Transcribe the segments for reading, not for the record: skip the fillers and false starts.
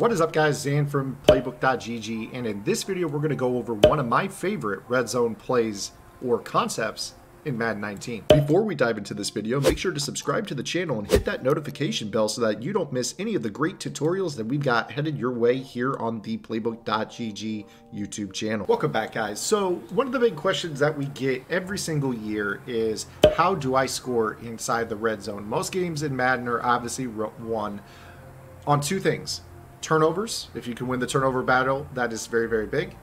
What is up, guys? Zan from Playbook.gg, and in this video we're going to go over one of my favorite red zone plays or concepts in Madden 19. Before we dive into this video, make sure to subscribe to the channel and hit that notification bell so that you don't miss any of the great tutorials that we've got headed your way here on the Playbook.gg YouTube channel. Welcome back, guys. So one of the big questions that we get every single year is, how do I score inside the red zone? Most games in Madden are obviously won on two things: turnovers. If you can win the turnover battle, that is very, very big.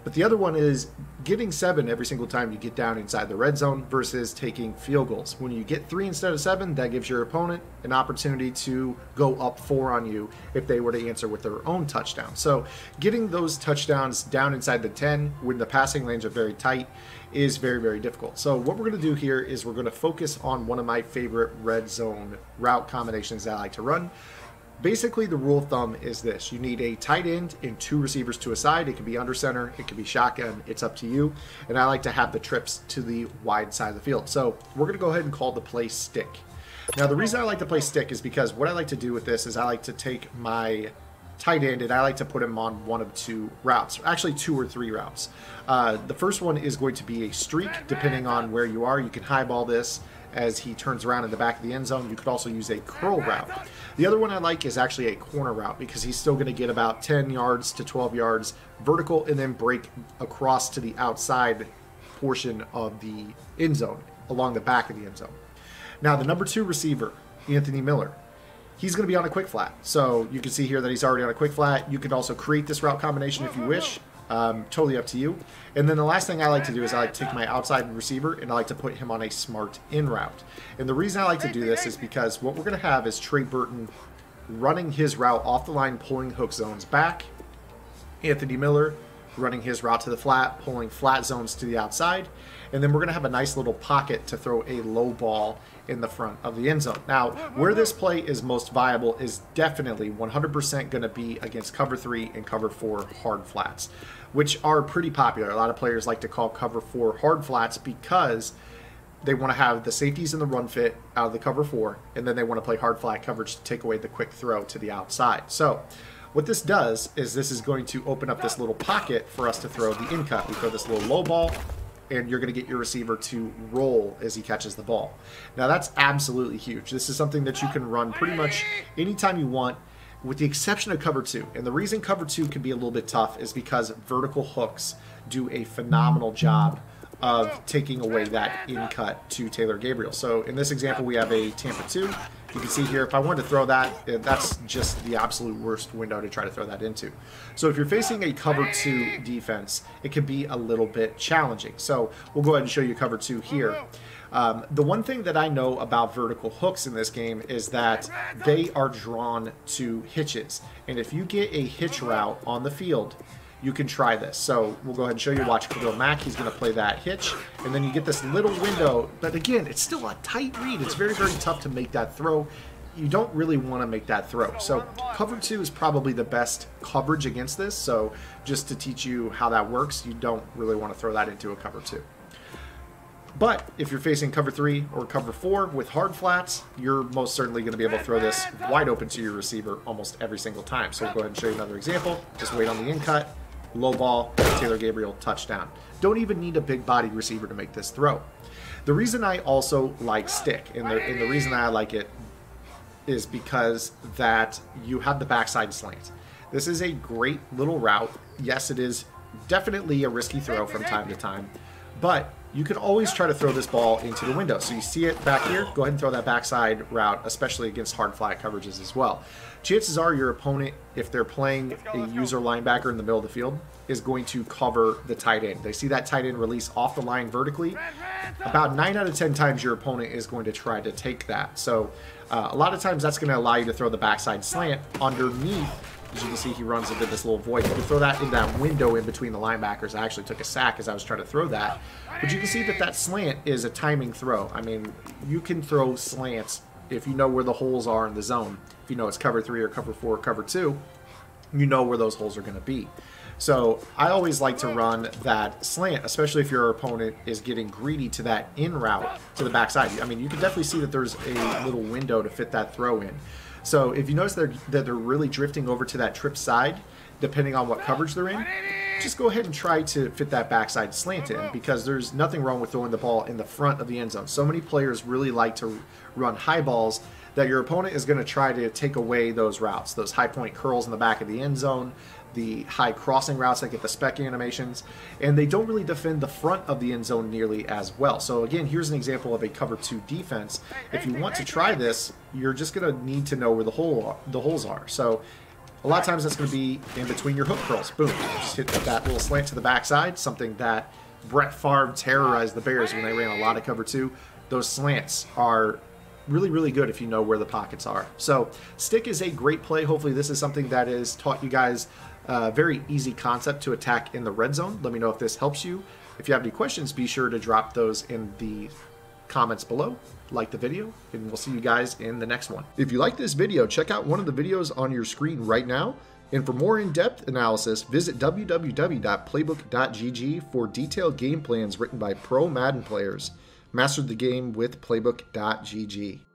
But the other one is getting 7 every single time you get down inside the red zone versus taking field goals. When you get 3 instead of 7, that gives your opponent an opportunity to go up 4 on you if they were to answer with their own touchdown. So getting those touchdowns down inside the 10 when the passing lanes are very tight is very, very difficult. So what we're going to do here is we're going to focus on one of my favorite red zone route combinations that I like to run. Basically, the rule of thumb is this: you need a tight end and 2 receivers to a side. It can be under center, it can be shotgun, it's up to you. And I like to have the trips to the wide side of the field. So we're going to go ahead and call the play stick. Now, the reason I like to play stick is because what I like to do with this is I like to take my tight end and I like to put him on one of 2 routes, actually 2 or 3 routes. The first one is going to be a streak, depending on where you are. You can highball this as he turns around in the back of the end zone. You could also use a curl route. The other one I like is actually a corner route, because he's still going to get about 10 yards to 12 yards vertical and then break across to the outside portion of the end zone along the back of the end zone. Now, the number 2 receiver, Anthony Miller, he's going to be on a quick flat. So you can see here that he's already on a quick flat. You could also create this route combination if you wish. Totally up to you. And then the last thing I like to do is I like to take my outside receiver and I like to put him on a smart in route. And the reason I like to do this is because what we're going to have is Trey Burton running his route off the line, pulling hook zones back. Anthony Miller running his route to the flat, pulling flat zones to the outside. And then we're going to have a nice little pocket to throw a low ball in the front of the end zone. Now, where this play is most viable is definitely 100% going to be against cover 3 and cover 4 hard flats, which are pretty popular. A lot of players like to call cover 4 hard flats because they want to have the safeties in the run fit out of the cover 4, and then they want to play hard flat coverage to take away the quick throw to the outside. So what this does is this is going to open up this little pocket for us to throw the in cut. We throw this little low ball, and you're going to get your receiver to roll as he catches the ball. Now, that's absolutely huge. This is something that you can run pretty much anytime you want, with the exception of cover 2. And the reason cover 2 can be a little bit tough is because vertical hooks do a phenomenal job of taking away that in cut to Taylor Gabriel. So in this example, we have a Tampa 2. You can see here, if I wanted to throw that, that's just the absolute worst window to try to throw that into. So if you're facing a cover 2 defense, it can be a little bit challenging. So we'll go ahead and show you cover 2 here. The one thing that I know about vertical hooks in this game is that they are drawn to hitches. And if you get a hitch route on the field, you can try this. So we'll go ahead and show you. Watch Khalil Mack. He's going to play that hitch. And then you get this little window. But again, it's still a tight read. It's very, very tough to make that throw. You don't really want to make that throw. So cover 2 is probably the best coverage against this. So just to teach you how that works, you don't really want to throw that into a cover 2. But if you're facing cover 3 or cover 4 with hard flats, you're most certainly going to be able to throw this wide open to your receiver almost every single time. So we'll go ahead and show you another example. Just wait on the in cut. Low ball, Taylor Gabriel, touchdown. Don't even need a big body receiver to make this throw. The reason I also like stick, and the reason I like it, is because that you have the backside slant. This is a great little route. Yes, it is definitely a risky throw from time to time, but you can always try to throw this ball into the window. So you see it back here, go ahead and throw that backside route, especially against hard flat coverages as well. Chances are your opponent, if they're playing a user linebacker in the middle of the field, is going to cover the tight end. They see that tight end release off the line vertically. About 9 out of 10 times your opponent is going to try to take that. So a lot of times that's going to allow you to throw the backside slant underneath. As you can see, he runs into this little void. You can throw that in that window in between the linebackers. I actually took a sack as I was trying to throw that. But you can see that that slant is a timing throw. I mean, you can throw slants if you know where the holes are in the zone. If you know it's cover 3 or cover 4 or cover 2, you know where those holes are going to be. So I always like to run that slant, especially if your opponent is getting greedy to that in route to the backside. I mean, you can definitely see that there's a little window to fit that throw in. So if you notice that they're really drifting over to that trip side, depending on what coverage they're in, just go ahead and try to fit that backside slant in, because there's nothing wrong with throwing the ball in the front of the end zone. So many players really like to run high balls that your opponent is going to try to take away those routes, those high point curls in the back of the end zone, the high crossing routes that get the spec animations, and they don't really defend the front of the end zone nearly as well. So again, here's an example of a cover 2 defense. If you want to try this, you're just going to need to know where the holes are. So a lot of times that's going to be in between your hook curls. Boom, just hit that little slant to the backside, something that Brett Favre terrorized the Bears when they ran a lot of cover 2. Those slants are really, really good if you know where the pockets are. So stick is a great play. Hopefully this is something that has taught you guys a very easy concept to attack in the red zone. Let me know if this helps you. If you have any questions, be sure to drop those in the comments below. Like the video, and we'll see you guys in the next one. If you like this video, check out one of the videos on your screen right now. And for more in-depth analysis, visit www.playbook.gg for detailed game plans written by pro Madden players. Master the game with Playbook.gg.